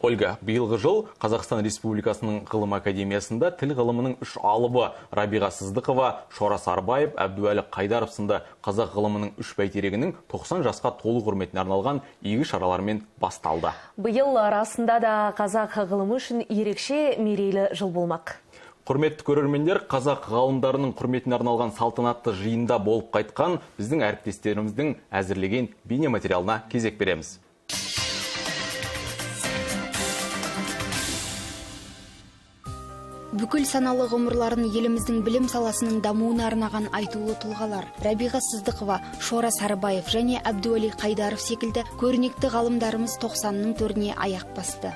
Ольга, биылғы жыл Қазақстан Республикасының ғылым академиясында тіл ғылымының 3 алыбы Рабиға Сыздықова, Шора Сарбаев, Әбдуәлі Қайдаров сынды қазақ ғылымының 3 бәйтерегінің 90 жасқа толу құрметіне арналған игі шаралармен басталды. Биыл расында да қазақ ғылымы үшін ерекше мерейлі жыл болмақ. Құрметті көрермендер, қазақ ғалымдарының құрметіне арналған салтанатты жиында болып қайтқан біздің әріптестеріміздің әзірлеген бейнематериалына кезек береміз. Бүкіл саналы ғұмырларын еліміздің білім саласының дамуына арнаған айтулы тұлғалар Рабиға Сыздықова, Шора Сарбаев және Әбдуәлі Қайдаров секілді көрнекті ғалымдарымыз 90-ның төріне аяқ басты.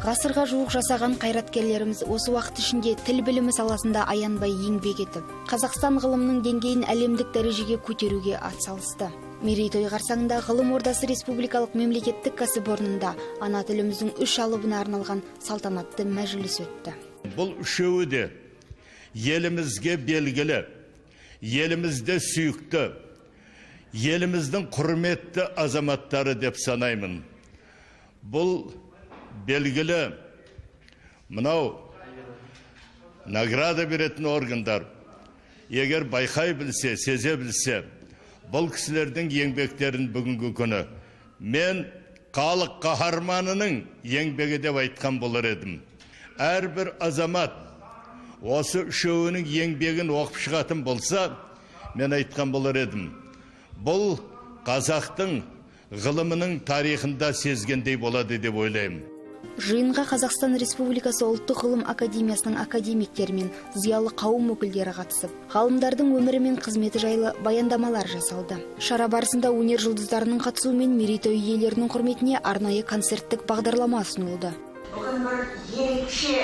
Ғасырға жуық жасаған қайраткерлеріміз осы уақыт ішінде тіл білімі саласында аянбай еңбек етіп, Қазақстан ғылымының деңгейін әлемдік дәрежеге көтеруге атсалысты. Мерейтой қарсаңында Ғылым Ордасы Республикалық мемлекеттік кәсіпорнында ана тіліміздің 3 алыбына арналған салтанатты мәжіліс өтті. Бұл үшеуі де елімізге белгілі, елімізде сүйікті, еліміздің құрметті азаматтары деп санаймын. Бұл белгілі мынау награда беретін органдар егер байқай білсе, сезе білсе, бұл кісілердің еңбектерін бүгінгі күні мен халық қаһарманының еңбегі деп айтқан болар едім. Әрбір азамат осы үшеуінің еңбегін оқып шығатын болса, мен айтқан болар едім. Бұл қазақтың ғылымының тарихында сезгендей болады деп ойлаймын. Жиынға Қазақстан Республикасы ұлттық ғылым академиясының академиктері мен зиялы қауым өкілдері қатысып, ғалымдардың өмірі мен қызметі жайлы баяндамалар жасалды. Шара барысында өнер жұлдыздарының қатысуымен мерейтой иелерінің құрметіне арнайы концерттік бағдарлама ұсынылды. Бүгін бір ерекше,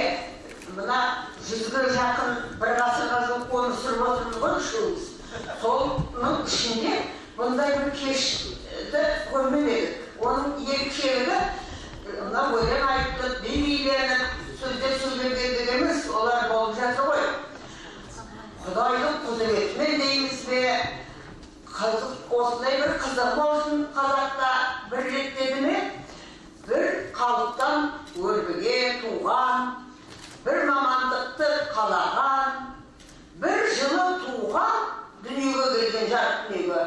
мына 100-ге жақын бір ғасырға жуық өмір сүріп отырмыз ғой үшеуміз. Соның ішінде бұндай бір кешті көрмедік. Оның ерекшелігі мына өлең айтып, би биленіп, сөздер сөйлегендік емес, олар болып жатыр ғой. Құдайдың құдіретімен дейміз бе, осындай бір қызық болсын қазақта бір реттеді ме? Бір қалыптан өрбіге туған, бір мамандықты қалаған, бір жылы туған дүниеге келген жарық дүниеге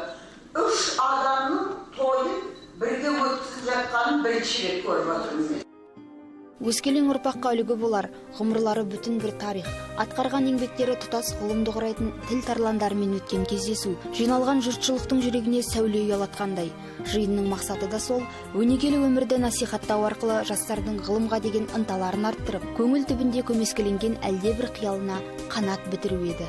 3 адамның тойын бірге өткізіп жатқанын бірінші рет көріп отырмыз. Өскелең ұрпаққа үлгі болар, ғұмырлары бүтін бір тарих, атқарған еңбектері тұтас ғылымды құрайтын тіл тарландарымен өткен кездесу, жиналған жұртшылықтың жүрегіне сәуле ұялатқандай. Жиынның мақсаты да сол, өнегелі өмірді насихаттау арқылы жастардың ғылымға деген ынталарын арттырып, көңіл түбінде көмескіленген әлде бір қиялына қанат бітіру еді.